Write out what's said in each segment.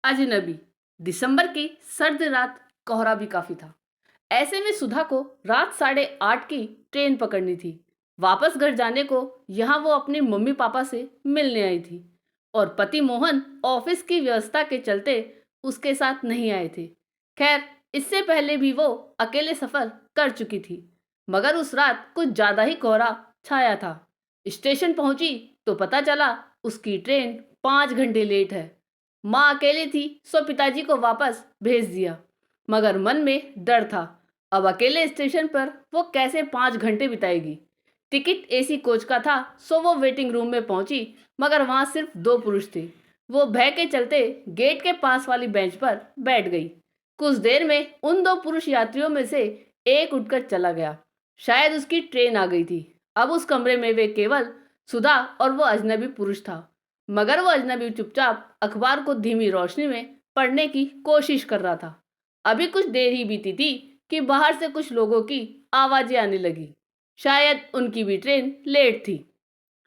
अजनबी। दिसंबर की सर्द रात, कोहरा भी काफी था। ऐसे में सुधा को रात 8:30 की ट्रेन पकड़नी थी। वापस घर जाने को यहाँ वो अपने मम्मी पापा से मिलने आई थी और पति मोहन ऑफिस की व्यवस्था के चलते उसके साथ नहीं आए थे। खैर, इससे पहले भी वो अकेले सफर कर चुकी थी, मगर उस रात कुछ ज्यादा ही कोहरा छाया था। स्टेशन पहुंची तो पता चला उसकी ट्रेन 5 घंटे लेट है। माँ अकेली थी, सो पिताजी को वापस भेज दिया, मगर मन में डर था। अब अकेले स्टेशन पर वो कैसे 5 घंटे बिताएगी। टिकट एसी कोच का था, सो वो वेटिंग रूम में पहुंची, मगर वहां सिर्फ 2 पुरुष थे। वो भय के चलते गेट के पास वाली बेंच पर बैठ गई। कुछ देर में उन 2 पुरुष यात्रियों में से एक उठकर चला गया। शायद उसकी ट्रेन आ गई थी। अब उस कमरे में वे केवल सुधा और वो अजनबी पुरुष था, मगर वो अजनबी चुपचाप अखबार को धीमी रोशनी में पढ़ने की कोशिश कर रहा था। अभी कुछ देर ही बीती थी कि बाहर से कुछ लोगों की आवाजें आने लगी। शायद उनकी भी ट्रेन लेट थी,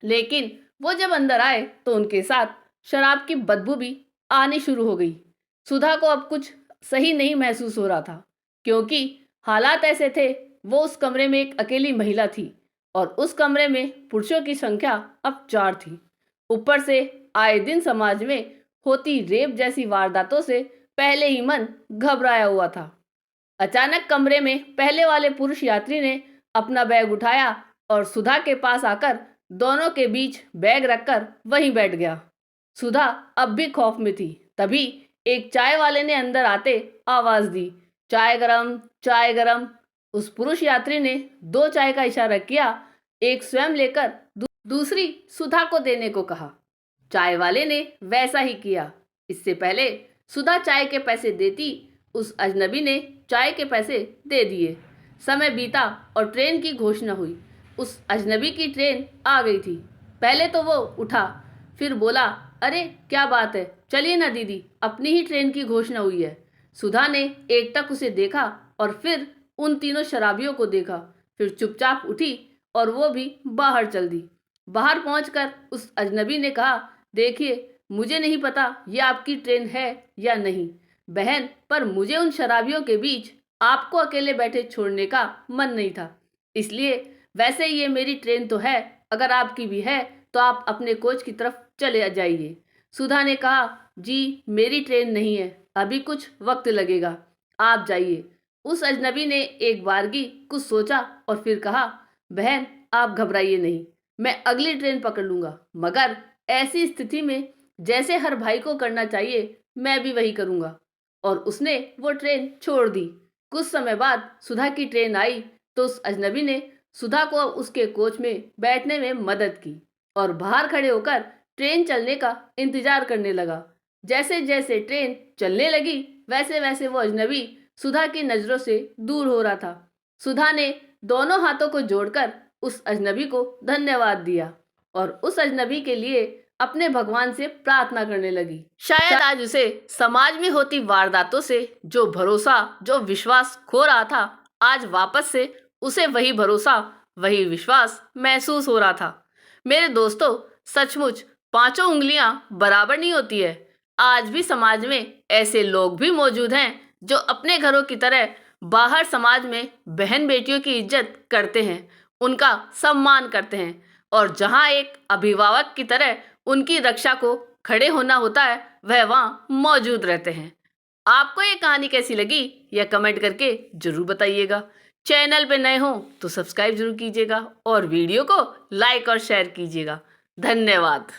लेकिन वो जब अंदर आए तो उनके साथ शराब की बदबू भी आनी शुरू हो गई। सुधा को अब कुछ सही नहीं महसूस हो रहा था, क्योंकि हालात ऐसे थे। वो उस कमरे में एक अकेली महिला थी और उस कमरे में पुरुषों की संख्या अब 4 थी। ऊपर से आए दिन समाज में होती रेप जैसी वारदातों से पहले ही मन घबराया हुआ था। अचानक कमरे में पहले वाले पुरुष यात्री ने अपना बैग उठाया और सुधा के पास आकर दोनों के बीच बैग रखकर वहीं बैठ गया। सुधा अब भी खौफ में थी। तभी एक चाय वाले ने अंदर आते आवाज दी, चाय गरम, चाय गरम। उस पुरुष यात्री ने 2 चाय का इशारा किया, एक स्वयं लेकर दूसरी सुधा को देने को कहा। चाय वाले ने वैसा ही किया। इससे पहले सुधा चाय के पैसे देती, उस अजनबी ने चाय के पैसे दे दिए। समय बीता और ट्रेन की घोषणा हुई। उस अजनबी की ट्रेन आ गई थी। पहले तो वो उठा, फिर बोला, अरे क्या बात है, चलिए ना दीदी, अपनी ही ट्रेन की घोषणा हुई है। सुधा ने एकटक उसे देखा और फिर उन तीनों शराबियों को देखा, फिर चुपचाप उठी और वो भी बाहर चल दी। बाहर पहुंचकर उस अजनबी ने कहा, देखिए, मुझे नहीं पता ये आपकी ट्रेन है या नहीं बहन, पर मुझे उन शराबियों के बीच आपको अकेले बैठे छोड़ने का मन नहीं था। इसलिए वैसे ये मेरी ट्रेन तो है, अगर आपकी भी है तो आप अपने कोच की तरफ चले जाइए। सुधा ने कहा, जी मेरी ट्रेन नहीं है, अभी कुछ वक्त लगेगा, आप जाइए। उस अजनबी ने एक बारगी कुछ सोचा और फिर कहा, बहन आप घबराइए नहीं, मैं अगली ट्रेन पकड़ लूंगा, मगर ऐसी स्थिति में जैसे हर भाई को करना चाहिए मैं भी वही करूंगा। और उसने वो ट्रेन छोड़ दी। कुछ समय बाद सुधा की ट्रेन आई तो उस अजनबी ने सुधा को उसके कोच में बैठने में मदद की और बाहर खड़े होकर ट्रेन चलने का इंतजार करने लगा। जैसे जैसे ट्रेन चलने लगी वैसे वैसे वो अजनबी सुधा की नजरों से दूर हो रहा था। सुधा ने दोनों हाथों को जोड़कर उस अजनबी को धन्यवाद दिया और उस अजनबी के लिए अपने भगवान से प्रार्थना करने लगी। शायद आज उसे समाज में होती वारदातों से जो भरोसा, जो विश्वास खो रहा था, आज वापस से उसे वही भरोसा, वही विश्वास महसूस हो रहा था। मेरे दोस्तों, सचमुच 5 उंगलियां बराबर नहीं होती है। आज भी समाज में ऐसे लोग भी मौजूद हैं जो अपने घरों की तरह बाहर समाज में बहन बेटियों की इज्जत करते हैं, उनका सम्मान करते हैं और जहां एक अभिभावक की तरह उनकी रक्षा को खड़े होना होता है, वह वहां मौजूद रहते हैं। आपको ये कहानी कैसी लगी यह कमेंट करके जरूर बताइएगा। चैनल पे नए हो तो सब्सक्राइब जरूर कीजिएगा और वीडियो को लाइक और शेयर कीजिएगा। धन्यवाद।